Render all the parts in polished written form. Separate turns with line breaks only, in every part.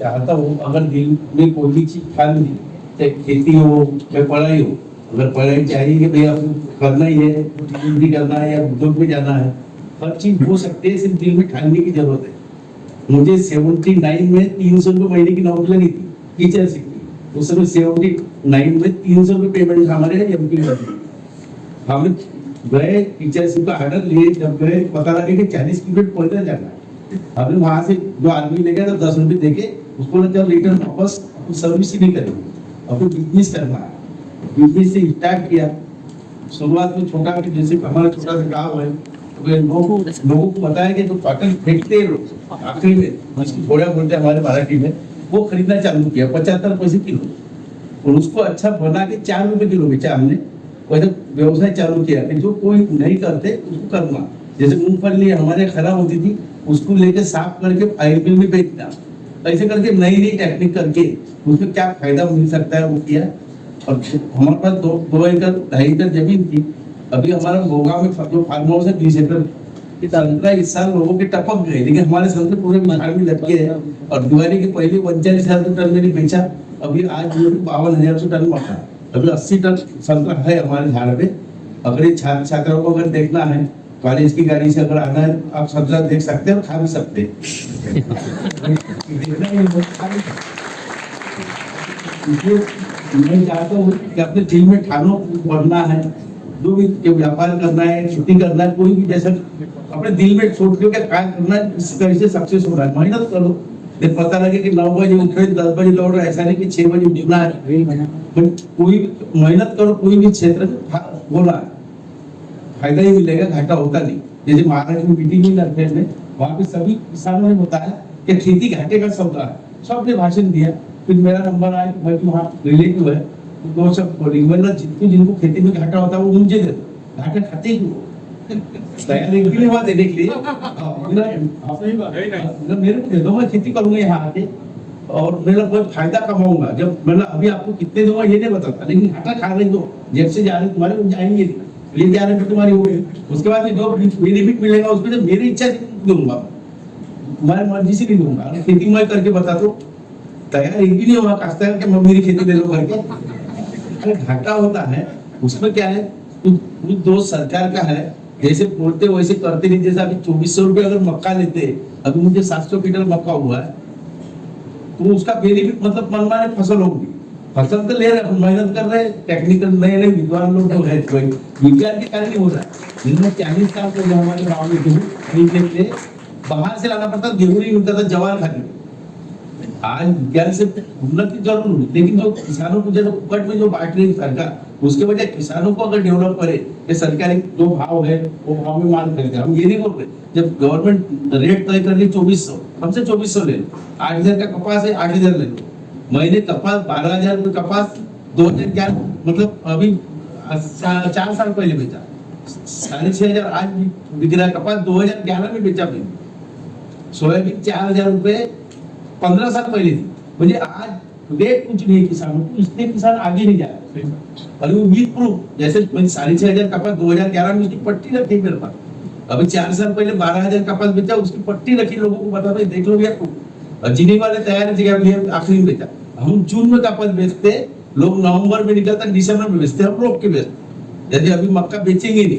चाहता हूँ अगर दिल में कोई भी चीज ठान ली, चाहे खेती हो चाहे पढ़ाई हो, अगर पढ़ाई चाहिए कि भैया करना ही है, डिग्री करना है या उद्योग में जाना है, हर चीज हो सकती है, सिर्फ दिल में ठानने की जरूरत है। मुझे 79 में 300 रुपये महीने की नौकरी लगी थी टीचरशिप की। उस समय 79 में 300 रुपये पेमेंट हमारे एमपी में थी। हम गए टीचरशिप का ऑर्डर लिए, जब गए पता लगे कि 40 किलोमीटर पैदल जाना है। हमने वहां से जो आदमी ले गया तो 10 रुपये देके उसको लगा रिटर्न वापस सर्विस ही नहीं करेंगे, अपने बिजनेस करना है। बिजनेस से स्टार्ट किया। शुरुआत में छोटा, जैसे हमारा छोटा सा गाँव है, तो लोगों को पता है कि जो कॉटन फेंकते हैं लोग आखिरी में, जिसकी घोड़ा बोलते हैं हमारे मराठी में, वो खरीदना चालू किया 75 पैसे किलो, और उसको अच्छा बना के 4 रुपए किलो बेचा हमने। वैसे व्यवसाय चालू किया कि जो कोई नहीं करते उसको करना। जैसे मूंगफली हमारे खराब होती थी, उसको लेके साफ करके फाइल बिल में बेचना, ऐसे करके नई नई टेक्निक करके उसमें क्या फायदा मिल सकता है वो किया। और हमारे पास 2 एकड़ 2.5 एकड़ जमीन थी। अभी हमारा गोगा में जो फार्म हाउस है 20 एकड़ की, 15 इस साल लोगों के टपक गए, लेकिन हमारे संतरे पूरे बिहार में लटके हैं। और दिवाली के पहले 39,000 टन मैंने बेचा। अभी आज 52,000 टन मका, अभी 80 टन संतरा है हमारे झाड़ पे। अगर ये छात्र छात्राओं को अगर देखना है, कॉलेज की गाड़ी से अगर आना है, आप संतरा देख सकते हैं और खा भी सकते हैं। मैं चाहता हूँ कि अपने दिल में ठानो बढ़ना है, जो भी व्यापार करना है, खेती करना है, कोई भी जैसा अपने दिल में सोच के कार्य करना है, इस तरह से सक्सेस हो रहा है। मेहनत करो, जब पता लगे कि 9 बजे उठ रहे 10 बजे लौट रहे, ऐसा नहीं कि 6 बजे उठना है। कोई मेहनत करो, कोई भी क्षेत्र होना है, फायदा ही मिलेगा, घाटा होता नहीं। जैसे महाराष्ट्र में मीटिंग में लगते हैं, वहाँ पे सभी किसानों ने बताया कि खेती घाटे का सौदा है। सबने भाषण दिया, फिर मेरा नंबर आया, मैं वहाँ रिलेटिव है, तो सब बोली जिनको खेती में घाटा होता है वो मुझे दे दो, घाटा खाते ही तैयारी के लिए देने के लिए मेरे को दे दो, मैं खेती करूंगा यहाँ आके और मेरा कोई फायदा कमाऊंगा। जब मतलब अभी आपको कितने दूंगा ये नहीं बताता, लेकिन घाटा खा रहे दो, जेब से जा रहे तुम्हारे जाएंगे, ले जा रहे तुम्हारी हो गई। उसके बाद जो बेनिफिट मिलेगा उसमें तो मेरी इच्छा से दूंगा, तुम्हारी मर्जी से नहीं दूंगा। खेती मैं करके बता दो, तैयार एक भी नहीं हुआ काश्तकार के मेरी खेती ले लो करके। घाटा होता है उसमें क्या है, कुछ दोस्त सरकार का है, जैसे बोलते वैसे करते नहीं। जैसे अभी 2400 रुपये अगर मक्का लेते, अभी मुझे 700 क्विंटल मक्का हुआ है, तो उसका बेनिफिट मतलब मनमाने फसल होगी। फसल तो ले रहे, मेहनत कर रहे, टेक्निकल नए नए विद्वान लोग जो है, विज्ञान के कारण ही हो रहा है। जिनमें 40 साल पहले हमारे गाँव में गेहूँ खरीदने के लिए बाहर से लाना पड़ता, गेहूँ नहीं मिलता था, जवार खाते। आज विज्ञान से उन्नति जरूर हुई, लेकिन जो किसानों को जब उपकट में जो बांट रही सरकार, उसके वजह किसानों को अगर डेवलप करे, ये सरकारी जो भाव है वो भाव में मांग खरीदे। हम ये नहीं बोल रहे, जब गवर्नमेंट रेट तय कर ली 2400, हमसे 2400 ले लो, 8000 का कपास है 8000 ले लो। महीने कपास 12,000 रुपये कपास 2011 मतलब अभी 4 साल पहले बेचा, 6,500 आज बिक रहा कपास, 2011 में बेचा मैंने। सोयाबीन 4,000 रुपये 15 साल पहले थी। मुझे आज रेट कुछ नहीं है किसानों को, इसलिए किसान आगे नहीं जा रहे। और वो विद प्रूफ, जैसे 6,500 कपास 2011 में उसकी पट्टी रखी मेरे पास, अभी 4 साल पहले 12,000 कपास बेचा, उसकी पट्टी रखी, लोगों को बता, भाई देख लो भैया। और चीनी वाले तैयार जगह आखिरी में बेचा। हम जून में कपास बेचते, लोग नवंबर में निकलता, दिसंबर में बेचते, हम लोग के बेचते। जैसे अभी मक्का बेचेंगे नहीं,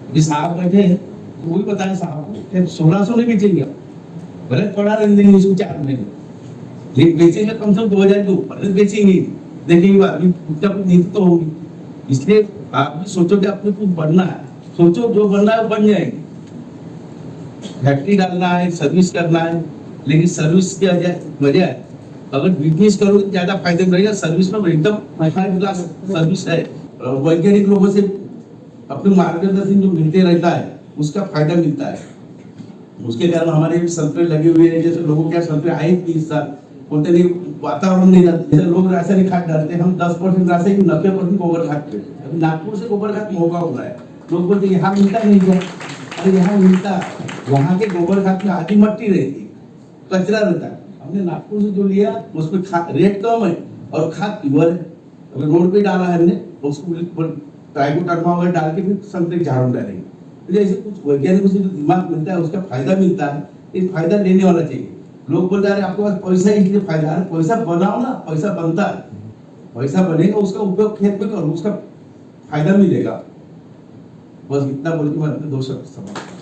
अभी साहब बैठे हैं, वो भी बताए साहब को 1600 नहीं बेचेंगे, भले पड़ा रहने देंगे इसको 4 महीने, लेकिन बेचेंगे कम से कम 2000 के ऊपर बेचेंगे। देखेंगे अभी कुछ नीति तो होगी। इसलिए आप भी सोचो कि आपको कुछ बनना है, सोचो जो बनना है वो बन जाएगी। फैक्ट्री डालना है, सर्विस करना है, लेकिन सर्विस की वजह है, अगर बिजनेस करोगे ज्यादा फायदे रहेगा। सर्विस में एकदम हाई क्लास सर्विस है, वैज्ञानिक लोगों से अपने मार्गदर्शन जो मिलते रहता है उसका फायदा मिलता है। उसके कारण हमारे भी संतरे लगे हुए हैं। जैसे लोगों क्या संतरे आए 30 साल बोलते नहीं, वातावरण नहीं जाते, जैसे लोग रासायनिक खाद डालते हैं, हम 10% रासायनिक 90% गोबर खाद पे। अभी नागपुर से गोबर खाद महंगा हो रहा है, लोग बोलते यहाँ मिलता नहीं है, अरे यहाँ मिलता। वहाँ के गोबर खाद में आधी मट्टी रहती है, कचरा रहता है। हमने नागपुर से जो लिया उसमें रेट कम है और खाद प्योर है। अभी रोड पे डाला है हमने, उसको ट्राइकोडर्मा वगैरह डाल के फिर संतरे झाड़ू डालेंगे। तो जैसे कुछ वैज्ञानिकों से जो दिमाग मिलता है उसका फायदा मिलता है, ये फायदा लेने वाला चाहिए। लोग बोल रहे हैं आपके पास पैसा है इसलिए फायदा है, पैसा बनाओ ना, पैसा बनता है, पैसा बनेगा उसका उपयोग खेत में करो, उसका फायदा मिलेगा। बस इतना बोल के मैं अपने 2 शब्द समाप्त